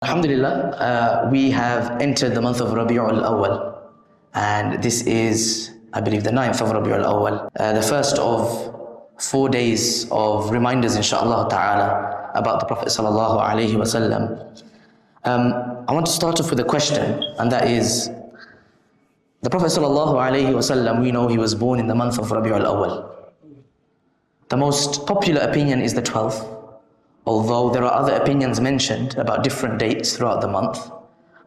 Alhamdulillah, we have entered the month of Rabiul Awwal, and this is, I believe, the 9th of Rabiul Awwal, the first of 4 days of reminders, inshaAllah ta'ala, about the Prophet sallallahu alaihi wasallam. I want to start off with a question, and that is, the Prophet sallallahu alaihi wasallam, we know he was born in the month of Rabiul Awwal. The most popular opinion is the 12th. Although there are other opinions mentioned about different dates throughout the month,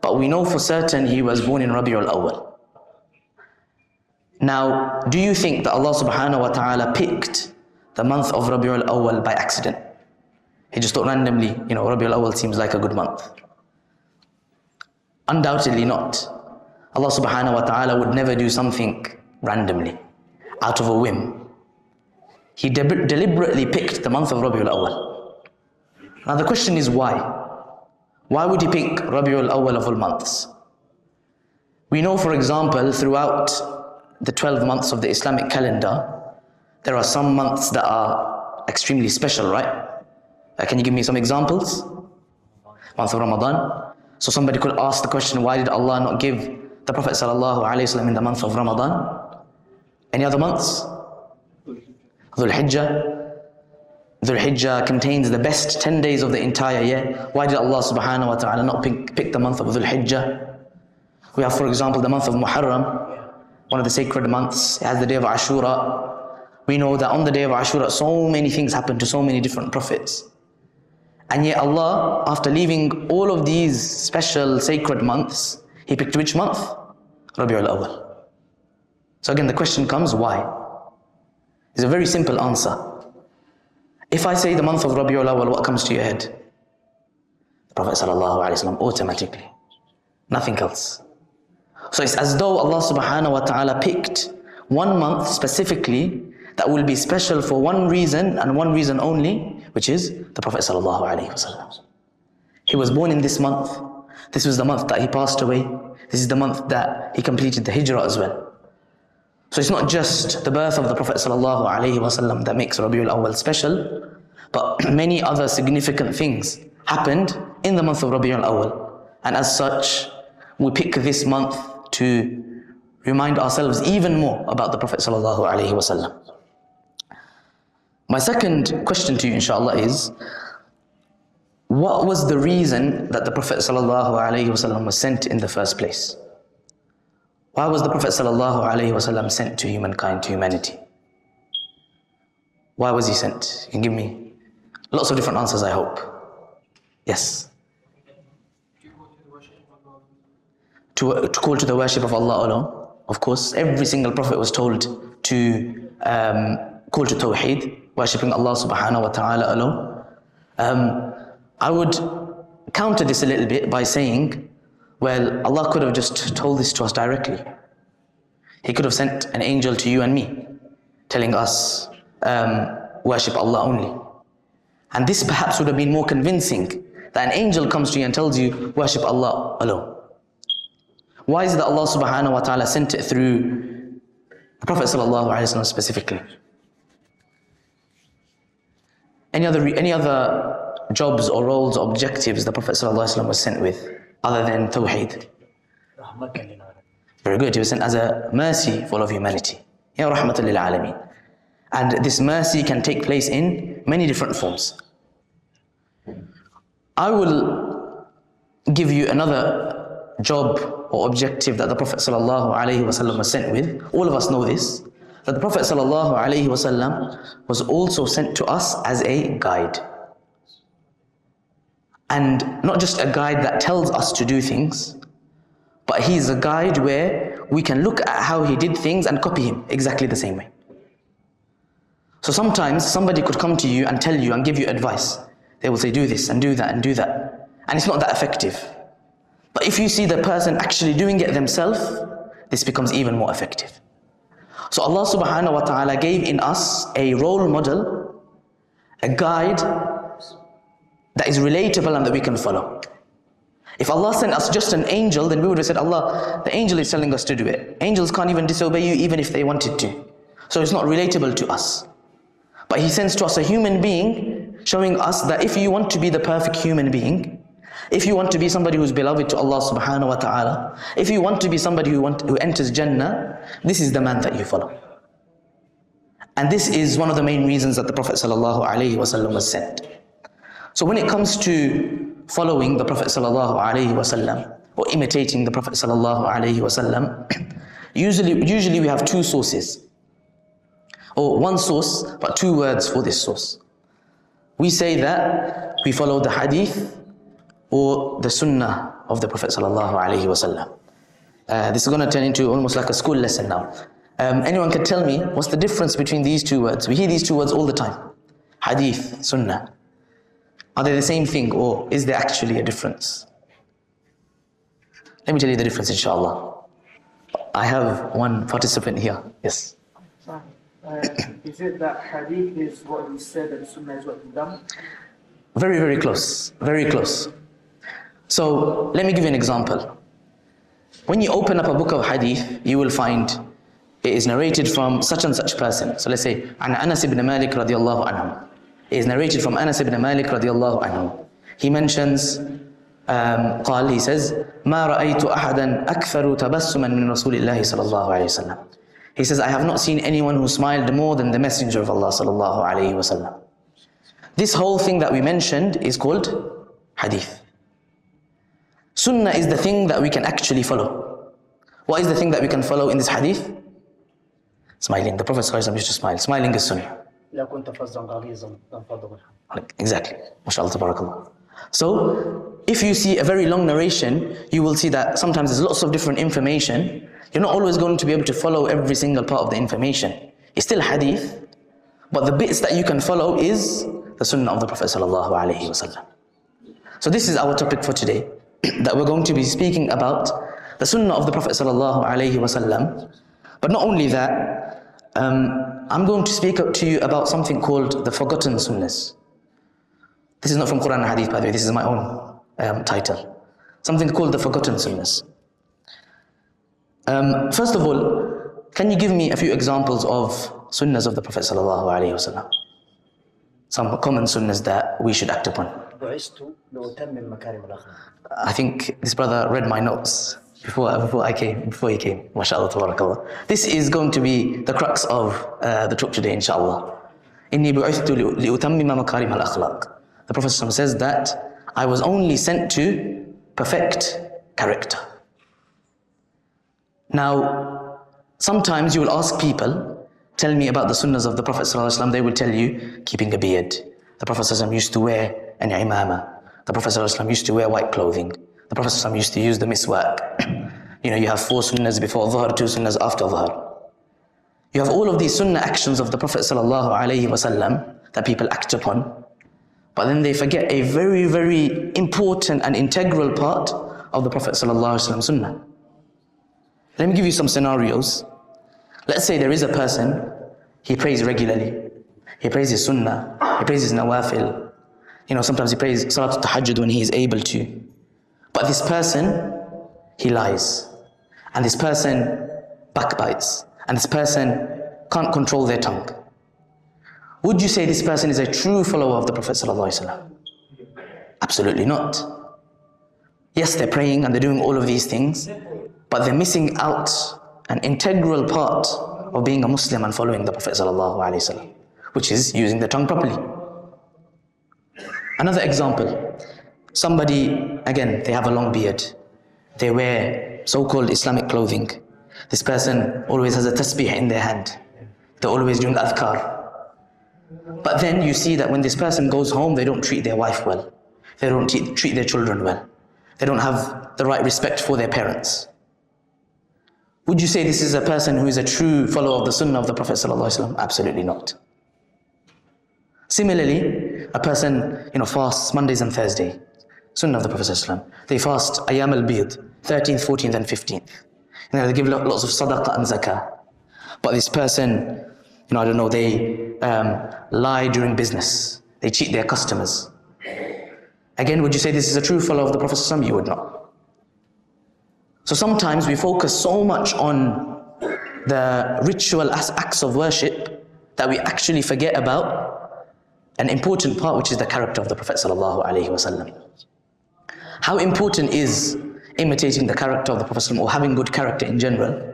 but we know for certain he was born in Rabiul Awwal. Now, do you think that Allah subhanahu wa ta'ala picked the month of Rabiul Awwal by accident? He just thought randomly, Rabiul Awwal seems like a good month. Undoubtedly not. Allah subhanahu wa ta'ala would never do something randomly, out of a whim. He deliberately picked the month of Rabiul Awwal. Now the question is why? Why would he pick Rabiul Awwal of all months? We know, for example, throughout the 12 months of the Islamic calendar, there are some months that are extremely special, right? Can you give me some examples? Month of Ramadan. So somebody could ask the question, why did Allah not give the Prophet sallallahu alaihi wasallam in the month of Ramadan? Any other months? Dhul Hijjah. Dhul Hijjah contains the best 10 days of the entire year. Why did Allah subhanahu wa ta'ala not pick the month of Dhul Hijjah? We have, for example, the month of Muharram, one of the sacred months. It has the day of Ashura. We know that on the day of Ashura, so many things happen to so many different prophets. And yet Allah, after leaving all of these special sacred months, He picked which month? Rabiul Awwal. So again, the question comes, why? There's a very simple answer. If I say the month of Rabiul Awwal, what comes to your head? The Prophet sallallahu alaihi wasallam, automatically. Nothing else. So it's as though Allah subhanahu wa ta'ala picked one month specifically that will be special for one reason and one reason only, which is the Prophet sallallahu alaihi wasallam. He was born in this month. This was the month that he passed away. This is the month that he completed the hijrah as well. So it's not just the birth of the Prophet sallallahu alaihi wasallam that makes Rabiul Awwal special, but many other significant things happened in the month of Rabiul Awwal. And as such, we pick this month to remind ourselves even more about the Prophet sallallahu alaihi wasallam. My second question to you, inshallah, is, what was the reason that the Prophet sallallahu alaihi wasallam was sent in the first place? Why was the Prophet sallallahu alaihi wasallam sent to humankind, to humanity? Why was he sent? You can give me lots of different answers, I hope. Yes. To call to the worship of Allah alone. Of course, every single prophet was told to call to Tawheed, worshipping Allah subhanahu wa ta'ala alone. I would counter this a little bit by saying, well, Allah could have just told this to us directly. He could have sent an angel to you and me, telling us, worship Allah only. And this perhaps would have been more convincing, that an angel comes to you and tells you, worship Allah alone. Why is it that Allah subhanahu wa ta'ala sent it through the Prophet sallallahu alaihi wasallam specifically? Any other jobs or roles or objectives the Prophet sallallahu alaihi wasallam was sent with, other than Tawheed? Very good. He was sent as a mercy for all of humanity. Ya rahmatul lil alameen. And this mercy can take place in many different forms. I will give you another job or objective that the Prophet sallallahu alaihi wasallam was sent with. All of us know this, that the Prophet sallallahu alaihi wasallam was also sent to us as a guide. And not just a guide that tells us to do things, but he's a guide where we can look at how he did things and copy him exactly the same way. So sometimes somebody could come to you and tell you and give you advice. They will say, do this and do that and do that. And it's not that effective. But if you see the person actually doing it themselves, this becomes even more effective. So Allah subhanahu wa ta'ala gave in us a role model, a guide that is relatable and that we can follow. If Allah sent us just an angel, then we would have said, Allah, the angel is telling us to do it. Angels can't even disobey you even if they wanted to. So it's not relatable to us. But He sends to us a human being, showing us that if you want to be the perfect human being, if you want to be somebody who's beloved to Allah subhanahu wa ta'ala, if you want to be somebody who enters Jannah, this is the man that you follow. And this is one of the main reasons that the Prophet sallallahu alaihi wasallam was sent. So when it comes to following the Prophet sallallahu alaihi wasallam or imitating the Prophet sallallahu alaihi wasallam, usually we have two sources, or one source but two words for this source. We say that we follow the hadith or the sunnah of the Prophet sallallahu alaihi wasallam. This is going to turn into almost like a school lesson now. Anyone can tell me what's the difference between these two words? We hear these two words all the time. Hadith, sunnah. Are they the same thing, or is there actually a difference? Let me tell you the difference, inshallah. I have one participant here. Yes. Is it that hadith is what he said and sunnah is what he done? Very, very close. Very close. So let me give you an example. When you open up a book of hadith, you will find it is narrated from such and such person. So let's say, An Anas ibn Malik radiallahu anhu. It is narrated from Anas ibn Malik radiallahu anhu. He mentions, he says, ما رأيت أحدا أكثر تبسما من رسول الله صلى الله عليه وسلم. He says, I have not seen anyone who smiled more than the Messenger of Allah sallallahu alaihi wasallam. This whole thing that we mentioned is called hadith. Sunnah is the thing that we can actually follow. What is the thing that we can follow in this hadith? Smiling. The Prophet sallallahu alaihi wasallam used to smile. Smiling is sunnah. Exactly. MashaAllah, tabarakallah. So, if you see a very long narration, you will see that sometimes there's lots of different information. You're not always going to be able to follow every single part of the information. It's still hadith, but the bits that you can follow is the sunnah of the Prophet sallallahu alaihi wasallam. So this is our topic for today, that we're going to be speaking about the sunnah of the Prophet sallallahu alaihi wasallam. But not only that, I'm going to speak up to you about something called the forgotten sunnahs. This is not from Quran and Hadith, by the way, this is my own title. Something called the forgotten sunnahs. First of all, can you give me a few examples of sunnahs of the Prophet sallallahu alaihi wasallam? Some common sunnahs that we should act upon. I think this brother read my notes before he came. MashaAllah, tabarakallah. This is going to be the crux of the talk today, inshallah. إِنِّي بُعِثْتُ لِأُتَمِّمَ مَكَارِمَ الْأَخْلَاقِ. The Prophet says that I was only sent to perfect character. Now, sometimes you will ask people, tell me about the sunnahs of the Prophet ﷺ. They will tell you, keeping a beard. The Prophet ﷺ used to wear an imama. The Prophet ﷺ used to wear white clothing. The Prophet ﷺ used to use the miswak. You have 4 sunnahs before dhuhr, 2 sunnahs after dhuhr. You have all of these sunnah actions of the Prophet ﷺ that people act upon. But then they forget a very, very important and integral part of the Prophet ﷺ sunnah. Let me give you some scenarios. Let's say there is a person, he prays regularly. He prays his sunnah, he prays his nawafil. Sometimes he prays salat tahajjud when he is able to. But this person, he lies. And this person backbites. And this person can't control their tongue. Would you say this person is a true follower of the Prophet ﷺ? Absolutely not. Yes, they're praying and they're doing all of these things, but they're missing out an integral part of being a Muslim and following the Prophet ﷺ, which is using the tongue properly. Another example, somebody, again, they have a long beard. They wear so-called Islamic clothing. This person always has a tasbih in their hand. They're always doing adhkar. But then you see that when this person goes home, they don't treat their wife well. They don't treat their children well. They don't have the right respect for their parents. Would you say this is a person who is a true follower of the sunnah of the Prophet ﷺ? Absolutely not. Similarly, a person fasts Mondays and Thursdays, sunnah of the Prophet ﷺ. They fast Ayyam al-Bid, 13th, 14th and 15th. They give lots of sadaqah and zakah. But this person, they lie during business. They cheat their customers. Again, would you say this is a true follower of the Prophet ﷺ? You would not. So sometimes we focus so much on the ritual acts of worship that we actually forget about an important part, which is the character of the Prophet ﷺ. How important is imitating the character of the Prophet ﷺ, or having good character in general?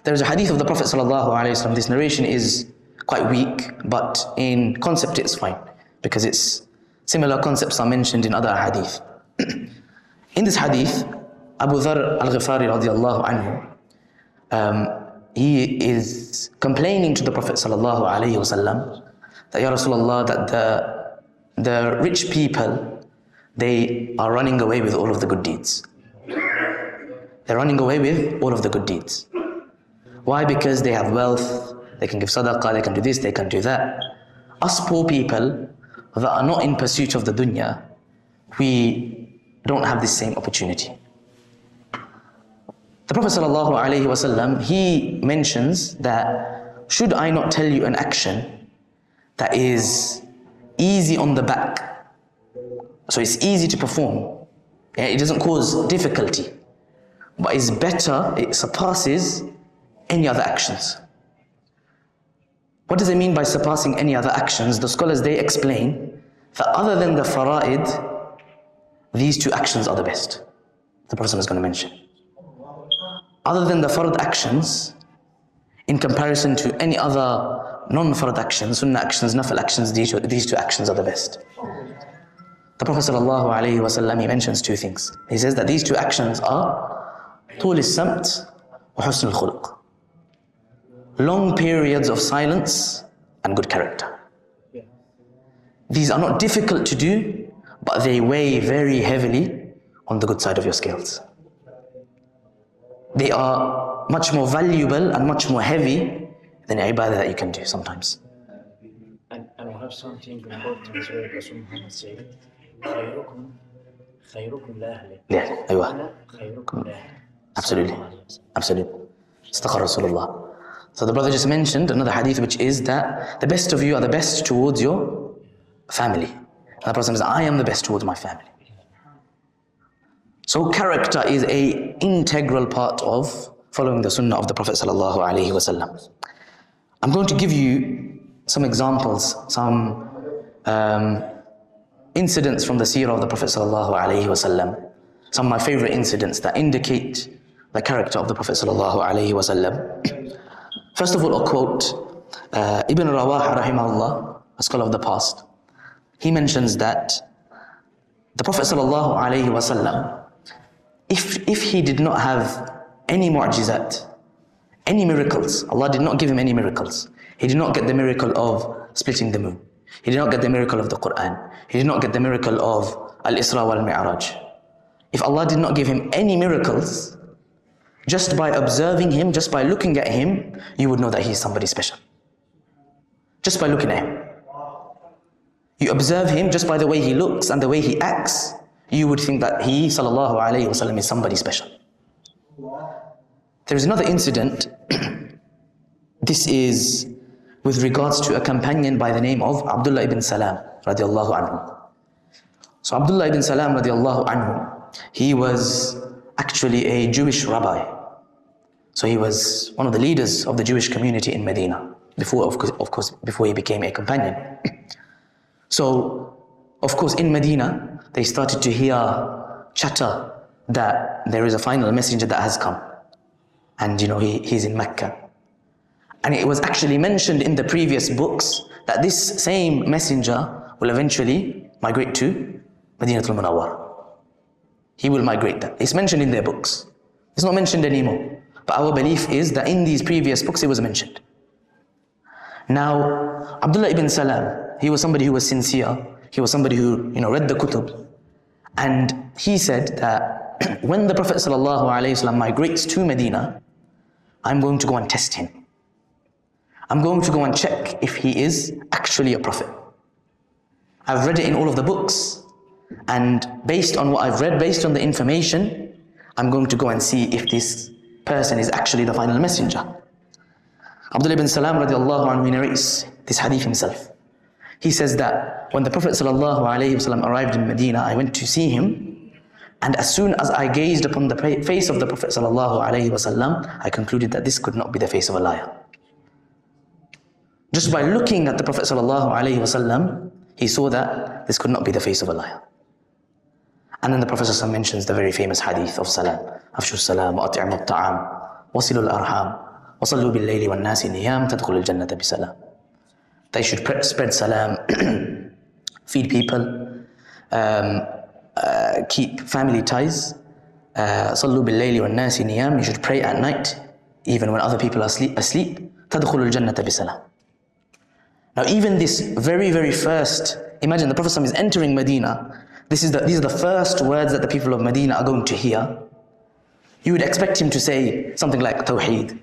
There is a hadith of the Prophet ﷺ. This narration is quite weak, but in concept it's fine, because it's similar concepts are mentioned in other hadith. In this hadith, Abu Dharr al-Ghifari radiallahu anhu, he is complaining to the Prophet ﷺ that, Ya Rasulullah, that the rich people, they are running away with all of the good deeds. They're running away with all of the good deeds. Why? Because they have wealth, they can give sadaqah, they can do this, they can do that. Us poor people that are not in pursuit of the dunya, we don't have this same opportunity. The Prophet ﷺ, he mentions that, should I not tell you an action that is easy on the back, so it's easy to perform, it doesn't cause difficulty, but it's better, it surpasses any other actions. What does it mean by surpassing any other actions? The scholars, they explain that other than the fara'id, these two actions are the best. The Prophet is going to mention. Other than the fard actions, in comparison to any other non-fard actions, sunnah actions, nafil actions, these two actions are the best. The Prophet ﷺ, he mentions two things. He says that these two actions are طول السمت وحسن الخلق. Long periods of silence and good character. These are not difficult to do, but they weigh very heavily on the good side of your scales. They are much more valuable and much more heavy than ibadah that you can do sometimes. And we have something important as well. Rasul Muhammad said, خيركم لأهله. Yeah, أيوة. خيركم لأهله. Absolutely. Absolutely. Astaghfir Rasulullah. So the brother just mentioned another hadith, which is that the best of you are the best towards your family. And the Prophet says, I am the best towards my family. So character is an integral part of following the sunnah of the Prophet ﷺ. I'm going to give you some examples, some incidents from the seerah of the Prophet ﷺ. Some of my favorite incidents that indicate the character of the Prophet ﷺ. First of all, a quote, Ibn Rawaha rahimahullah, a scholar of the past, he mentions that the Prophet ﷺ, if he did not have any mu'jizat, any miracles, Allah did not give him any miracles. He did not get the miracle of splitting the moon. He did not get the miracle of the Quran. He did not get the miracle of Al-Isra wal-Mi'raj. If Allah did not give him any miracles, just by observing him, just by looking at him, you would know that he is somebody special. Just by looking at him. You observe him just by the way he looks and the way he acts, you would think that he, sallallahu alayhi wasallam, is somebody special. There is another incident. This is with regards to a companion by the name of Abdullah ibn Salam, radiallahu anhu. So Abdullah ibn Salam, radiallahu anhu, he was actually a Jewish rabbi. So he was one of the leaders of the Jewish community in Medina, before he became a companion. So, of course, in Medina, they started to hear chatter that there is a final messenger that has come. And he's in Mecca. And it was actually mentioned in the previous books that this same messenger will eventually migrate to Madinatul Munawwar. He will migrate there. It's mentioned in their books. It's not mentioned anymore. But our belief is that in these previous books it was mentioned. Now, Abdullah ibn Salam, he was somebody who was sincere. He was somebody who read the kutub. And he said that when the Prophet ﷺ migrates to Medina, I'm going to go and test him. I'm going to go and check if he is actually a prophet. I've read it in all of the books. And based on what I've read, based on the information, I'm going to go and see if this person is actually the final messenger. Abdullah ibn Salam radiallahu anhu narrates this hadith himself. He says that when the Prophet ﷺ arrived in Medina, I went to see him, and as soon as I gazed upon the face of the Prophet ﷺ, I concluded that this could not be the face of a liar. Just by looking at the Prophet ﷺ, he saw that this could not be the face of a liar. And then the Prophet ﷺ mentions the very famous hadith of salam. Afshu salam, wa at'imu at-ta'am, wasilu al-arham, wa sallu bil-layli wan-nasi niyam, tadkhulu al-jannata bi-salam. They should spread salam, feed people, keep family ties. Sallu bil-layli wan-nasi niyam, you should pray at night, even when other people are asleep. Tadkhulu al-jannata bi-salam. Now even this very, very first, imagine the Prophet ﷺ is entering Medina. These are the first words that the people of Medina are going to hear. You would expect him to say something like Tawheed,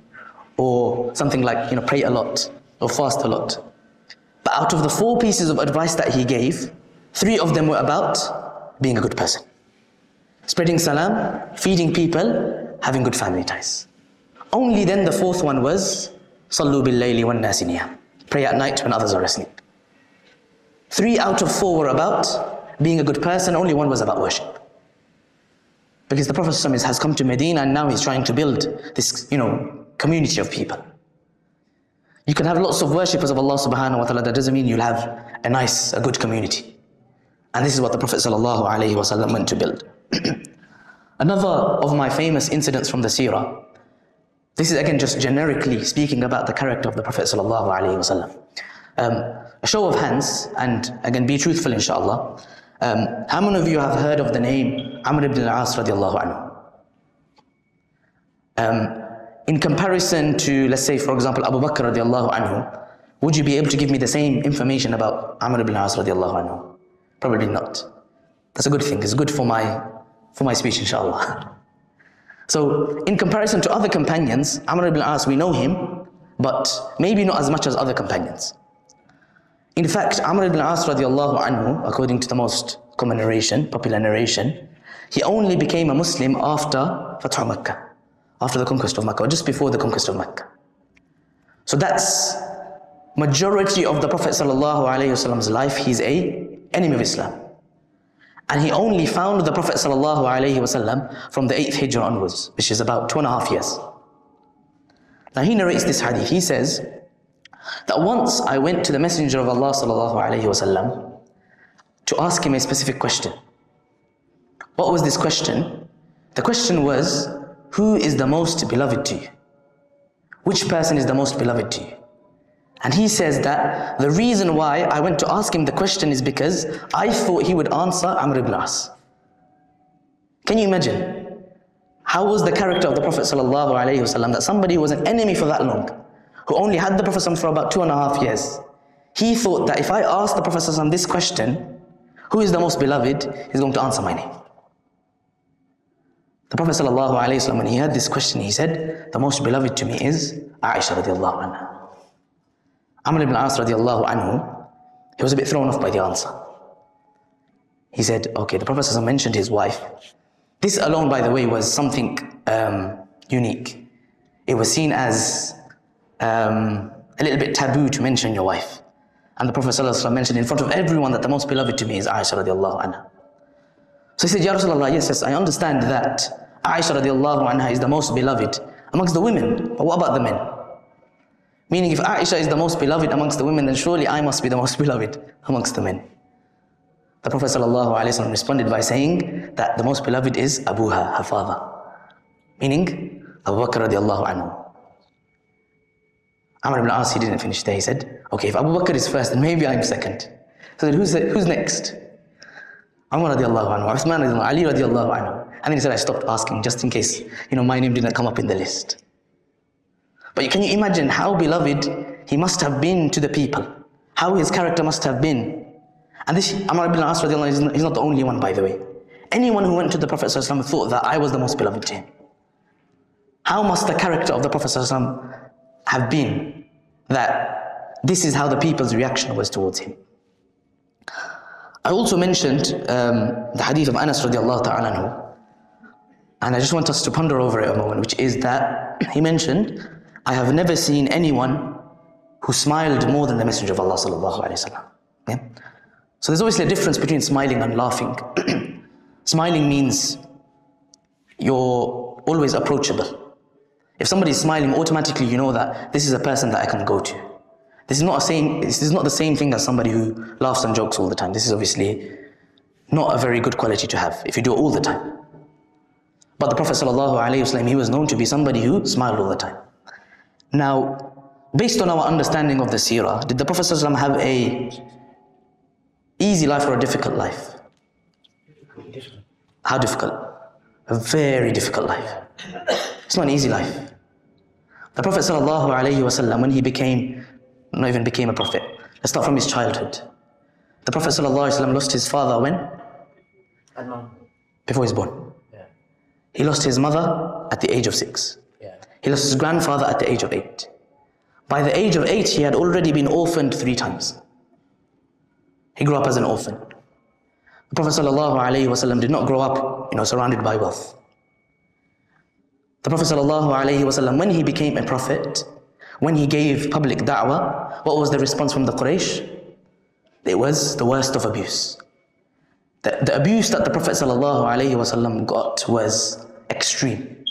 or something like, pray a lot, or fast a lot. But out of the 4 pieces of advice that he gave, 3 of them were about being a good person. Spreading salam, feeding people, having good family ties. Only then the 4th one was, Sallu bil-layli wan-nasi niyam. Pray at night when others are asleep. 3 out of 4 were about being a good person, only 1 was about worship. Because the Prophet ﷺ has come to Medina and now he's trying to build this, community of people. You can have lots of worshippers of Allah subhanahu wa ta'ala, that doesn't mean you'll have a good community. And this is what the Prophet ﷺ went to build. Another of my famous incidents from the seerah, this is again just generically speaking about the character of the Prophet ﷺ. A show of hands, and again be truthful inshallah. How many of you have heard of the name Amr ibn al-As radiallahu anhu? In comparison to, let's say for example, Abu Bakr radiallahu anhu, would you be able to give me the same information about Amr ibn al-As radiallahu anhu? Probably not. That's a good thing. It's good for my speech inshallah. So in comparison to other companions, Amr ibn al-As, we know him, but maybe not as much as other companions. In fact, Amr ibn al-As radiallahu anhu, according to the most common narration, popular narration, he only became a Muslim after Fathu Makkah, after the conquest of Makkah, or just before the conquest of Makkah. So that's majority of the Prophet sallallahu alaihi wasallam's life, he's an enemy of Islam. And he only found the Prophet sallallahu alaihi wasallam from the 8th Hijrah onwards, which is about 2.5 years. Now he narrates this hadith. He says that once I went to the Messenger of Allah sallallahu alaihi wasallam to ask him a specific question. What was this question? The question was, who is the most beloved to you? Which person is the most beloved to you? And he says that the reason why I went to ask him the question is because I thought he would answer Amr ibn al-As. Can you imagine? How was the character of the Prophet sallallahu alaihi wasallam, that somebody who was an enemy for that long, who only had the Prophet for about 2.5 years, he thought that if I asked the Prophet this question, who is the most beloved, he's going to answer my name. The Prophet ﷺ, when he heard this question, he said, the most beloved to me is Aisha radiallahu anha. Amr ibn al-As radiallahu anhu, he was a bit thrown off by the answer. He said, okay, the Prophet ﷺ mentioned his wife. This alone, by the way, was something unique. It was seen as a little bit taboo to mention your wife. And the Prophet ﷺ mentioned in front of everyone that the most beloved to me is Aisha radiallahu anha. So he said, Ya Rasulullah, yes, I understand that Aisha radiallahu anha is the most beloved amongst the women, but what about the men? Meaning if Aisha is the most beloved amongst the women, then surely I must be the most beloved amongst the men. The Prophet ﷺ responded by saying that the most beloved is Abuha, her father. Meaning Abu Bakr radiallahu anhu. Amr ibn al-As, he didn't finish there. He said, okay, if Abu Bakr is first, then maybe I'm second. So then who's next? Umar radiallahu anhu, Uthman radiallahu anhu, Ali radiallahu anhu. And then he said, I stopped asking just in case, my name didn't come up in the list. But can you imagine how beloved he must have been to the people? How his character must have been. And this Amr ibn al-As radiallahu anhu is not the only one, by the way. Anyone who went to the Prophet ﷺ thought that I was the most beloved to him. How must the character of the Prophet ﷺ have been that this is how the people's reaction was towards him? I also mentioned the hadith of Anas radiallahu ta'ala anhu, and I just want us to ponder over it a moment, which is that he mentioned, I have never seen anyone who smiled more than the Messenger of Allah sallallahu alaihi wasallam. Okay? So there's obviously a difference between smiling and laughing. Smiling means you're always approachable. If somebody is smiling, automatically you know that this is a person that I can go to. This is not the same thing as somebody who laughs and jokes all the time. This is obviously not a very good quality to have if you do it all the time. But the Prophet ﷺ, he was known to be somebody who smiled all the time. Now, based on our understanding of the seerah, did the Prophet ﷺ have a easy life or a difficult life? How difficult? A very difficult life. It's not an easy life. The Prophet ﷺ, when he not even became a prophet, let's start from his childhood. The Prophet ﷺ lost his father when? Before he was born. Yeah. He lost his mother at the age of 6. Yeah. He lost his grandfather at the age of 8. By the age of 8, he had already been orphaned 3 times. He grew up as an orphan. The Prophet ﷺ did not grow up, surrounded by wealth. The Prophet ﷺ, when he became a prophet, when he gave public da'wah, what was the response from the Quraysh? It was the worst of abuse. The abuse that the Prophet ﷺ got was extreme.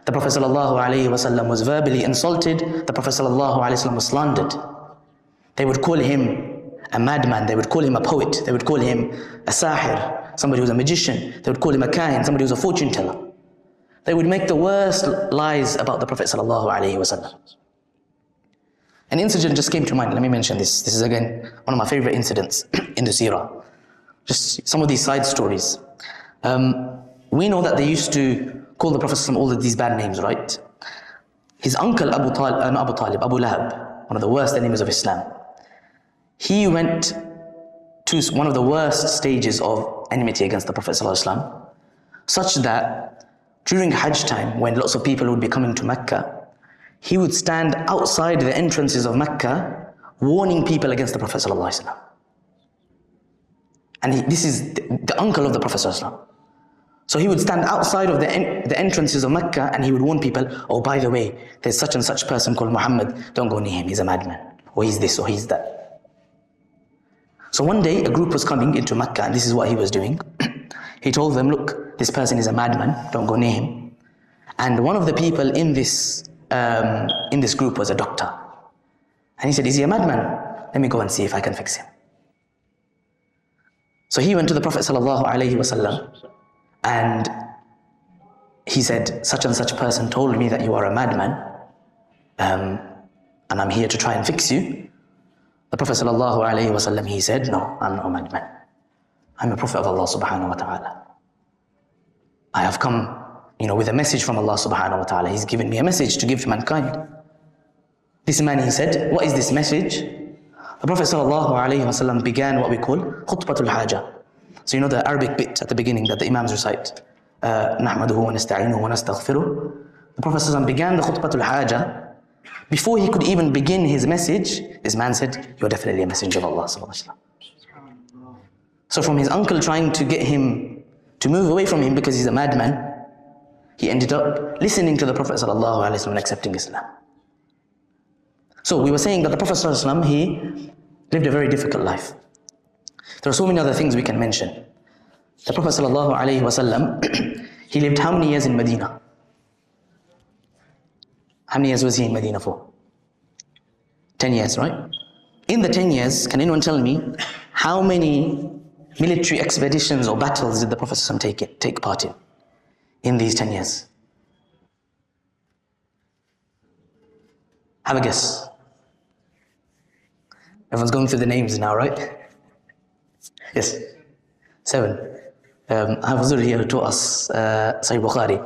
The Prophet ﷺ was verbally insulted. The Prophet ﷺ was slandered. They would call him a madman. They would call him a poet. They would call him a sahir, somebody who's a magician. They would call him a kahin, somebody who's a fortune teller. They would make the worst lies about the Prophet ﷺ. An incident just came to mind. Let me mention this. This is again one of my favorite incidents in the seerah. Just some of these side stories. We know that they used to call the Prophet ﷺ all of these bad names, right? His uncle Abu Lahab, one of the worst enemies of Islam, he went to one of the worst stages of enmity against the Prophet ﷺ, such that during Hajj time, when lots of people would be coming to Mecca, he would stand outside the entrances of Mecca, warning people against the Prophet ﷺ. And this is the uncle of the Prophet ﷺ. So he would stand outside of the entrances of Mecca and he would warn people, oh, by the way, there's such and such person called Muhammad, don't go near him, he's a madman, or he's this, or he's that. So one day a group was coming into Mecca and this is what he was doing. He told them, look, this person is a madman, don't go near him. And one of the people in this group was a doctor. And he said, is he a madman? Let me go and see if I can fix him. So he went to the Prophet ﷺ and he said, such and such person told me that you are a madman and I'm here to try and fix you. The Prophet ﷺ, he said, no, I'm not a madman. I'm a prophet of Allah subhanahu wa ta'ala. I have come, with a message from Allah subhanahu wa ta'ala. He's given me a message to give to mankind. This man, he said, what is this message? The Prophet ﷺ began what we call khutbatul haja. So the Arabic bit at the beginning that the Imams recite. نَحْمَدُهُ وَنَسْتَعِينُهُ وَنَسْتَغْفِرُهُ. The Prophet ﷺ began the khutbatul haja. Before he could even begin his message, this man said, you're definitely a messenger of Allah ﷺ. So from his uncle trying to get him to move away from him because he's a madman, he ended up listening to the Prophet ﷺ and accepting Islam. So we were saying that the Prophet ﷺ, he lived a very difficult life. There are so many other things we can mention. The Prophet ﷺ, he lived how many years in Medina? How many years was he in Medina for? 10 years, right? In the 10 years, can anyone tell me how many military expeditions or battles did the Prophet ﷺ take part in these 10 years? Have a guess. Everyone's going through the names now, right? Yes, 7. Hafizul here taught us Sahih Bukhari.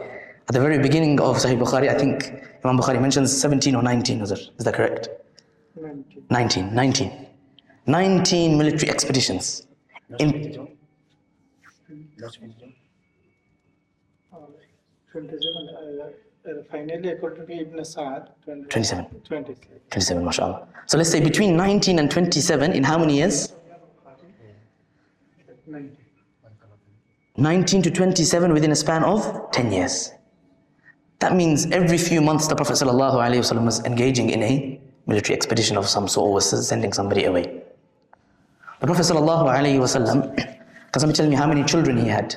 At the very beginning of Sahih Bukhari, I think Imam Bukhari mentions 17 or 19, is that correct? 19. 19 military expeditions. In 27, finally according to Ibn Sa'ad, 27. 27. 27, mashallah. So let's say between 19 and 27, in how many years? 19 to 27 within a span of 10 years. That means every few months the Prophet ﷺ was engaging in a military expedition of some sort, or was sending somebody away. The Prophet ﷺ, can somebody tell me how many children he had?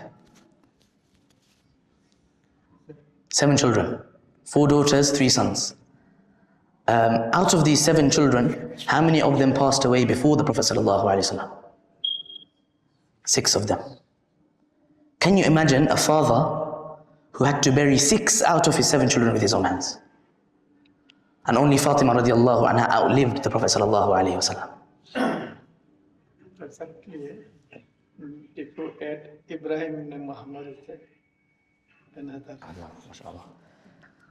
7 children, 4 daughters, 3 sons. Out of these 7 children, how many of them passed away before the Prophet ﷺ? 6 of them. Can you imagine a father who had to bury 6 out of his 7 children with his own hands? And only Fatima radiallahu anha outlived the Prophet sallallahu alayhi wasallam. Exactly. If you add Ibrahim and Muhammad, another.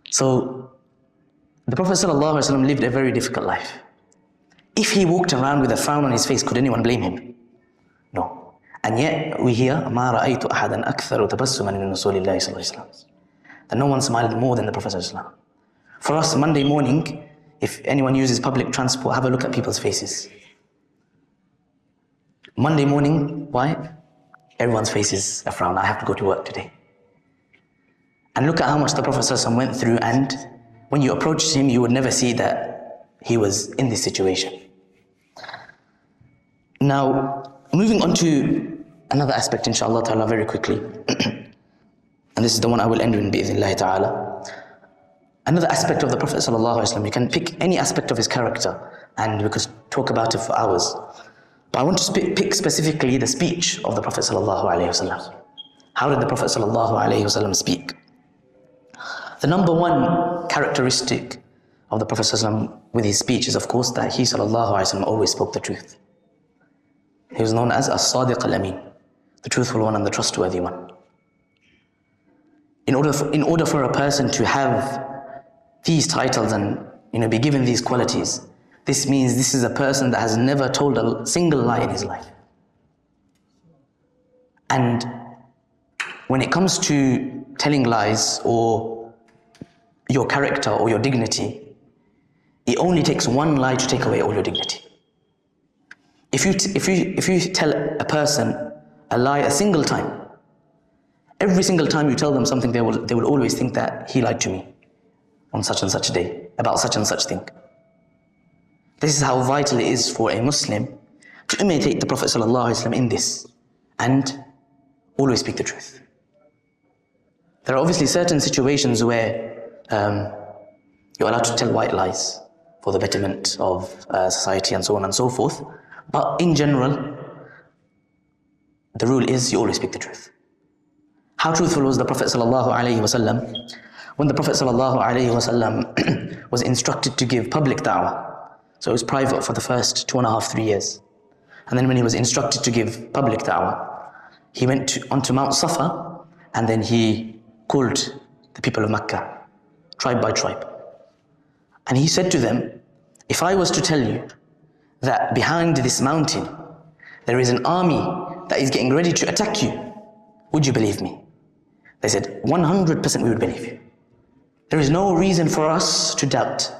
So, the Prophet sallallahu alayhi wasallam lived a very difficult life. If he walked around with a frown on his face, could anyone blame him? No. And yet, we hear, مَا رَأَيْتُ أَحَدًا أَكْثَرُ تَبَسُّمًا مِنْ رَسُولِ اللَّهِ صلى الله عليه وسلم. That no one smiled more than the Prophet sallallahu alayhi wasallam. For us, Monday morning, if anyone uses public transport, have a look at people's faces. Monday morning, why? Everyone's face is a frown. I have to go to work today. And look at how much the Prophet ﷺ went through, and when you approached him, you would never see that he was in this situation. Now, moving on to another aspect, inshallah ta'ala, very quickly. And this is the one I will end with, bi'idhnillahi ta'ala. Another aspect of the Prophet ﷺ, you can pick any aspect of his character, and we could talk about it for hours. But I want to pick specifically the speech of the Prophet ﷺ. How did the Prophet ﷺ speak? The number one characteristic of the Prophet ﷺ with his speech is, of course, that he ﷺ always spoke the truth. He was known as As-Sadiq Al-Amin, the truthful one and the trustworthy one. In order for a person to have these titles and be given these qualities, this means this is a person that has never told a single lie in his life. And when it comes to telling lies or your character or your dignity, it only takes one lie to take away all your dignity. If you tell a person a lie a single time, every single time you tell them something, they will always think that he lied to me on such and such a day about such and such thing. This is how vital it is for a Muslim to imitate the Prophet ﷺ in this and always speak the truth. There are obviously certain situations where you're allowed to tell white lies for the betterment of society and so on and so forth. But in general, the rule is you always speak the truth. How truthful was the Prophet ﷺ? When the Prophet ﷺ was instructed to give public da'wah, so it was private for the first 2.5-3 years. And then when he was instructed to give public da'wah, he went onto Mount Safa, and then he called the people of Mecca, tribe by tribe. And he said to them, if I was to tell you that behind this mountain there is an army that is getting ready to attack you, would you believe me? They said, 100% we would believe you. There is no reason for us to doubt.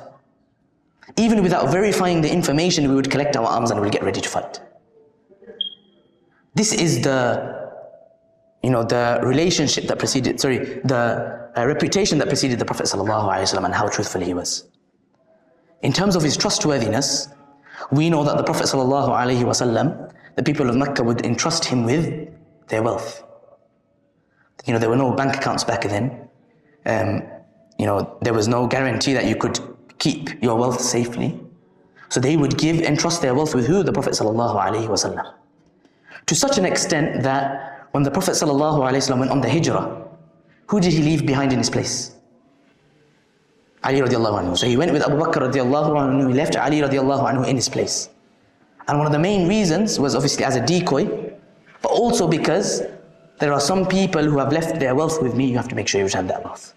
Even without verifying the information, we would collect our arms and we'll get ready to fight. This is the relationship that preceded, the reputation that preceded the Prophet ﷺ and how truthful he was. In terms of his trustworthiness, we know that the Prophet ﷺ, the people of Mecca would entrust him with their wealth. There were no bank accounts back then. There was no guarantee that you could keep your wealth safely. So they would entrust their wealth with who? The Prophet ﷺ. To such an extent that when the Prophet ﷺ went on the hijrah, who did he leave behind in his place? Ali radiallahu anhu. So he went with Abu Bakr radiallahu anhu, he left Ali radiallahu anhu in his place. And one of the main reasons was obviously as a decoy, but also because there are some people who have left their wealth with me, you have to make sure you return that wealth.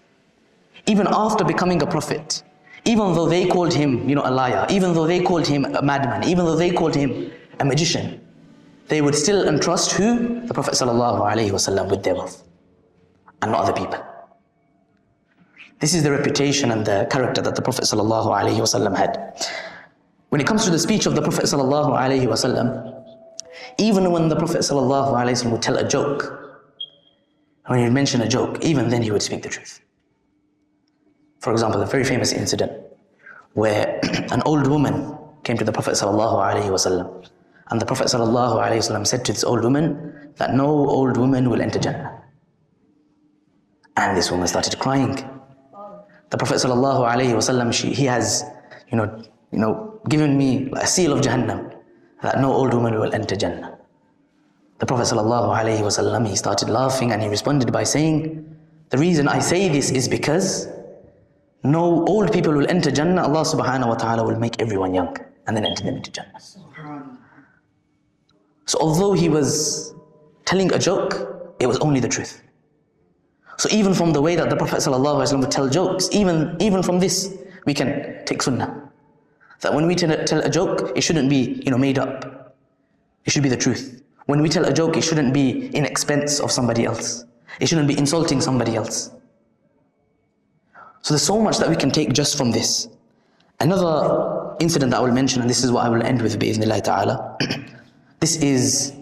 Even after becoming a prophet, even though they called him, a liar, even though they called him a madman, even though they called him a magician, they would still entrust who? The Prophet ﷺ with their wealth, and not other people. This is the reputation and the character that the Prophet ﷺ had. When it comes to the speech of the Prophet ﷺ, even when the Prophet ﷺ would tell a joke, when he would mention a joke, even then he would speak the truth. For example, a very famous incident where an old woman came to the Prophet ﷺ, and the Prophet ﷺ said to this old woman that no old woman will enter Jannah. And this woman started crying. The Prophet ﷺ, he has, given me a seal of Jahannam, that no old woman will enter Jannah. The Prophet ﷺ, he started laughing and he responded by saying, the reason I say this is because no old people will enter Jannah. Allah subhanahu wa ta'ala will make everyone young and then enter them into Jannah. So although he was telling a joke, it was only the truth. So even from the way that the Prophet ﷺ would tell jokes, even from this, we can take sunnah. That when we tell a joke, it shouldn't be made up. It should be the truth. When we tell a joke, it shouldn't be in expense of somebody else. It shouldn't be insulting somebody else. So there's so much that we can take just from this. Another incident that I will mention, and this is what I will end with bi'idhnillahi ta'ala. This is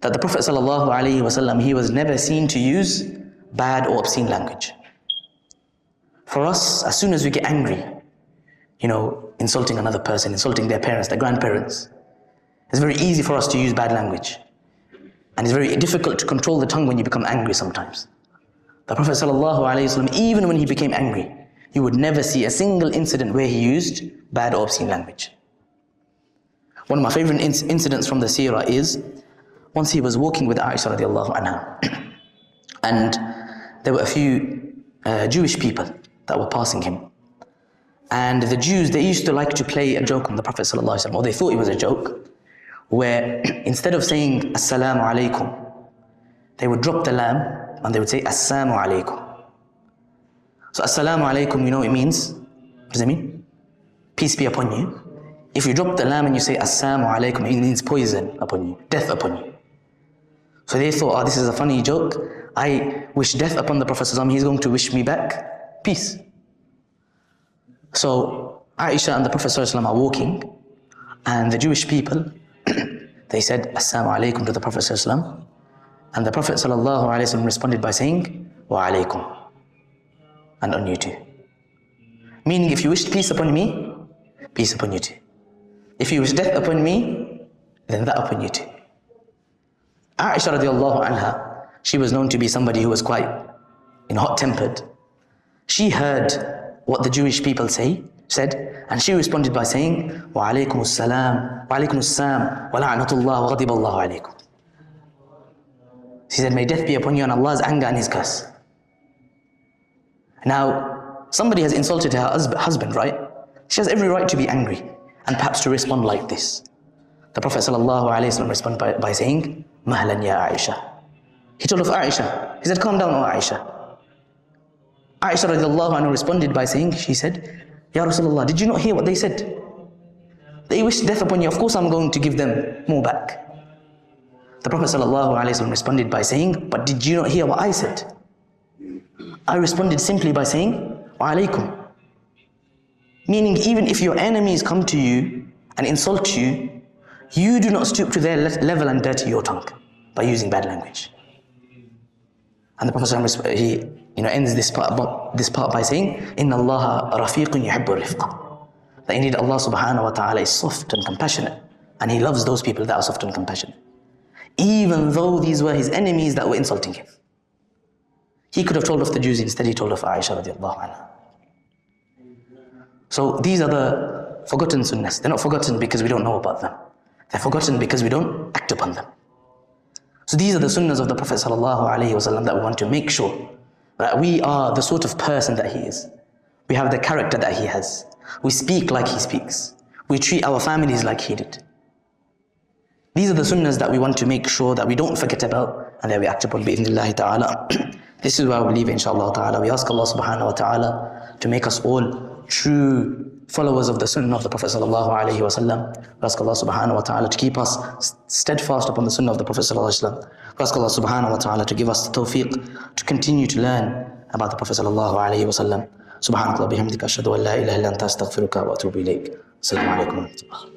that the Prophet ﷺ, he was never seen to use bad or obscene language. For us, as soon as we get angry, insulting another person, insulting their parents, their grandparents, it's very easy for us to use bad language. And it's very difficult to control the tongue when you become angry sometimes. The Prophet ﷺ, even when he became angry, you would never see a single incident where he used bad or obscene language. One of my favorite incidents from the seerah is, once he was walking with Aisha radiallahu anha, and there were a few Jewish people that were passing him. And the Jews, they used to like to play a joke on the Prophet ﷺ, or they thought it was a joke, where instead of saying Assalamu alaikum, they would drop the lam and they would say Assalamu alaikum. So Assalamu alaikum, it means, what does it mean? Peace be upon you. If you drop the lam and you say Assalamu alaikum, it means poison upon you, death upon you. So they thought, this is a funny joke. I wish death upon the Prophet ﷺ, he's going to wish me back peace. So Aisha and the Prophet ﷺ are walking, and the Jewish people, they said Assalamu alaikum to the Prophet ﷺ, and the Prophet ﷺ responded by saying Wa alaikum, and on you too. Meaning, if you wished peace upon me, peace upon you too. If you wish death upon me, then that upon you too. Aisha radiallahu anha, she was known to be somebody who was quite hot-tempered. She heard what the Jewish people said, and she responded by saying, Wa alaykum as-salam, wa alaykum as-salam, wa la'natullah wa ghadiballahu alaykum. She said, may death be upon you and Allah's anger and His curse. Now, somebody has insulted her husband, right? She has every right to be angry, and perhaps to respond like this. The Prophet ﷺ responded by saying, Mahlan ya Aisha. He told of Aisha. He said, calm down, O Aisha. Aisha radiallahu anha responded by saying, she said, Ya Rasulullah, did you not hear what they said? They wished death upon you, of course I'm going to give them more back. The Prophet ﷺ responded by saying, but did you not hear what I said? I responded simply by saying, Wa alaykum. Meaning, even if your enemies come to you and insult you, you do not stoop to their level and dirty your tongue by using bad language. And the Prophet ﷺ, he ends this part by saying, Inna Allaha rafiqun yuhibbu rifqa. That indeed Allah subhanahu wa ta'ala is soft and compassionate, and He loves those people that are soft and compassionate. Even though these were His enemies that were insulting Him. He could have told of the Jews, instead He told of Aisha radiallahu anha. So these are the forgotten sunnahs. They're not forgotten because we don't know about them. They're forgotten because we don't act upon them. So these are the sunnahs of the Prophet ﷺ that we want to make sure that we are the sort of person that he is. We have the character that he has. We speak like he speaks. We treat our families like he did. These are the sunnahs that we want to make sure that we don't forget about and that we act upon bi'idhnillahi ta'ala. This is where we'll leave inshallah ta'ala. We ask Allah subhanahu wa ta'ala to make us all true followers of the sunnah of the Prophet sallallahu alaihi wasallam. We ask Allah subhanahu wa ta'ala to keep us steadfast upon the sunnah of the Prophet sallallahu alaihi wasallam. We ask Allah subhanahu wa ta'ala to give us the tawfiq to continue to learn about the Prophet sallallahu alaihi wasallam. Subhanakallah bihamdika ashhadu an la ilaha illa anta astaghfiruka wa atubu ilayk. Assalamu alaikum wa rahmatullah.